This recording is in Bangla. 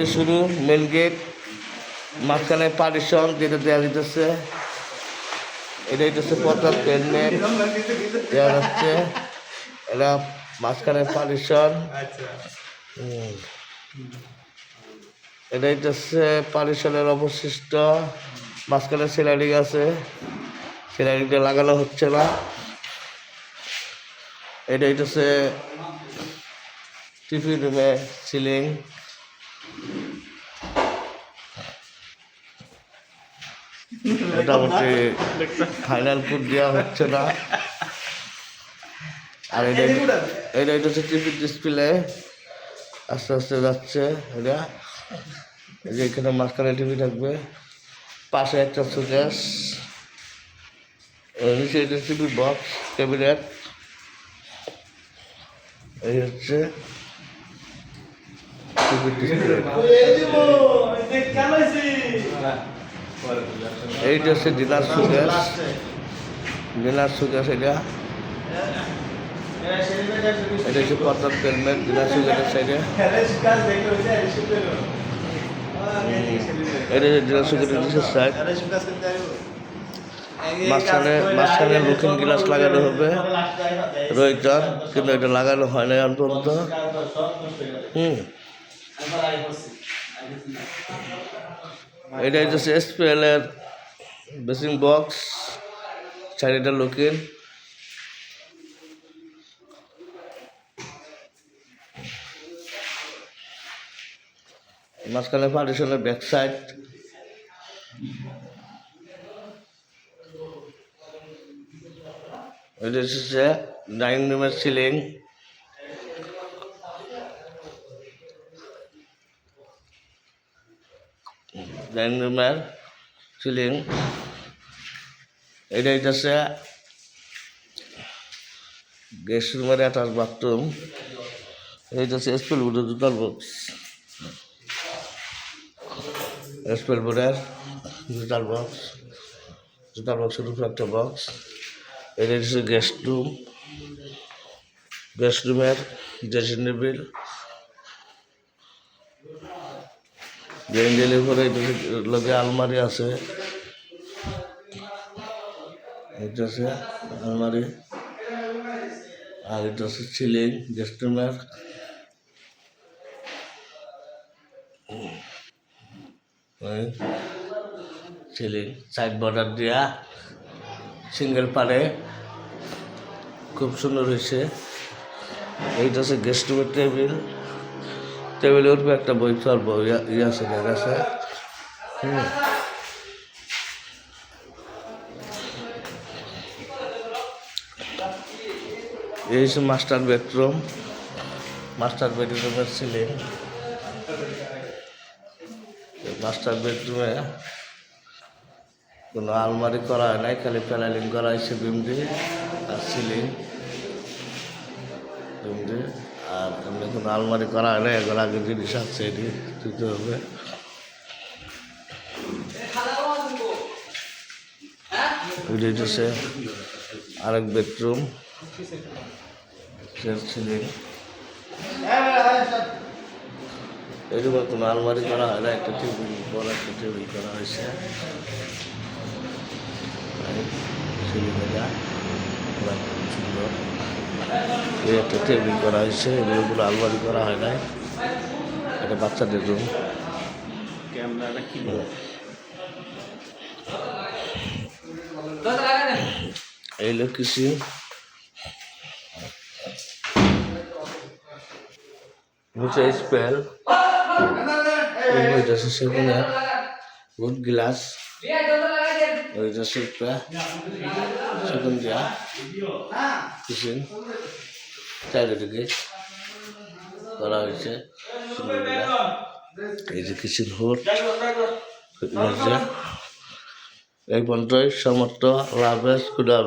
এই শুরু মেন গেট, মাঝখানে পার্টিশন যেটা দেওয়া যেতেছে, এটা হচ্ছে প্রথম হেলমেট দেওয়া যাচ্ছে। এটা মাঝখানে পার্টিশন, এটা হচ্ছে পার্টিশনের অবশিষ্ট। মাঝখানে সিলারিং আছে, সিলারিংটা লাগানো হচ্ছে না। এটা হচ্ছে টিফিন রুমে সিলিং, মোটামুটি ফাইনাল কোড দেওয়া হচ্ছে না। আর এটা হচ্ছে টিভি ডিসপ্লে, আস্তে আস্তে যাচ্ছে। এটা এই যে এখানে মাঝখানে টিভি থাকবে, পাশে একটা সুকেস, নিচে এটা টিভি বক্স ক্যাবিনেট। এই হচ্ছে টিভি ডিসপ্লে। এইটা হচ্ছে ডিনার সুকেস, ডিনার সুকেস। এটা হচ্ছে প্রথম হেলমেট ডিনার সুকেসের সাইডে। এটা হচ্ছে ডিনার সুকেসের নিচের সাইড। মাঝখানে লুকিং গ্লাস লাগানো হবে রোহিতর, কিন্তু এটা লাগানো হয় না এখন পর্যন্ত। এটা হচ্ছে SPL এর বেসিং বক্স, চারিটা লুকিং। মাঝখানে পার্টিশনের ব্যাক সাইড। এটা হচ্ছে ডাইনিং রুমের সিলিং, ডাইনিং রুমের সিলিং। এটা হচ্ছে গেস্ট রুমের অ্যাটাচ বাথরুম। এইটা হচ্ছে SPL বোর্ডের জুতার বক্স, SPL বোর্ডের জুতার বক্স, জুতার বক্সের উপরে একটা বক্স। এটা হচ্ছে গেস্ট রুম, গেস্ট রুমের ড্রেসিং টেবিল। ড্রেসিং উপরে লগে আলমারি আছে, এটা হচ্ছে আলমারি। আর এটা হচ্ছে সিলিং গেস্ট রুমের। সিলিং সাইড বর্ডার দিয়া সিঙ্গেল পারে, খুব সুন্দর হয়েছে। এইটা হচ্ছে গেস্ট রুমের টেবিল, টেবিলের উপরে একটা বই চলবো আছে গেছে। এই হচ্ছে মাস্টার বেডরুম, মাস্টার বেডরুমের সিলিং। মাস্টার বেডরুমে কোনো আলমারি করা হয় নাই, খালি প্যানেলিং করা হয়েছে বিম দিয়ে আর সিলিং বিম দিয়ে। আর এমনি কোনো আলমারি করা হয় না, এগুলো আগে জিনিস আছে, এটি দিতে হবে। ওইটা হচ্ছে আরেক বেডরুম, সিলিং। এই রুমে কোনো আলমারি করা হয় না, একটা টেবিল, বড় একটা টেবিল করা হয়েছে। সুন্দর এই একটা টেবিল করা হয়েছে, এগুলো আলমারি করা হয় নাই। এটা বাচ্চাদের রুম। এই লোক কিছু স্পেল সেখানে উড গ্লাস, ওইটা সেখান দিয়া কিচেন চারিদিকে করা হয়েছে। এই যে কিচেন হোট, এই পর্যন্তই। সমস্ত লাভ খুদা।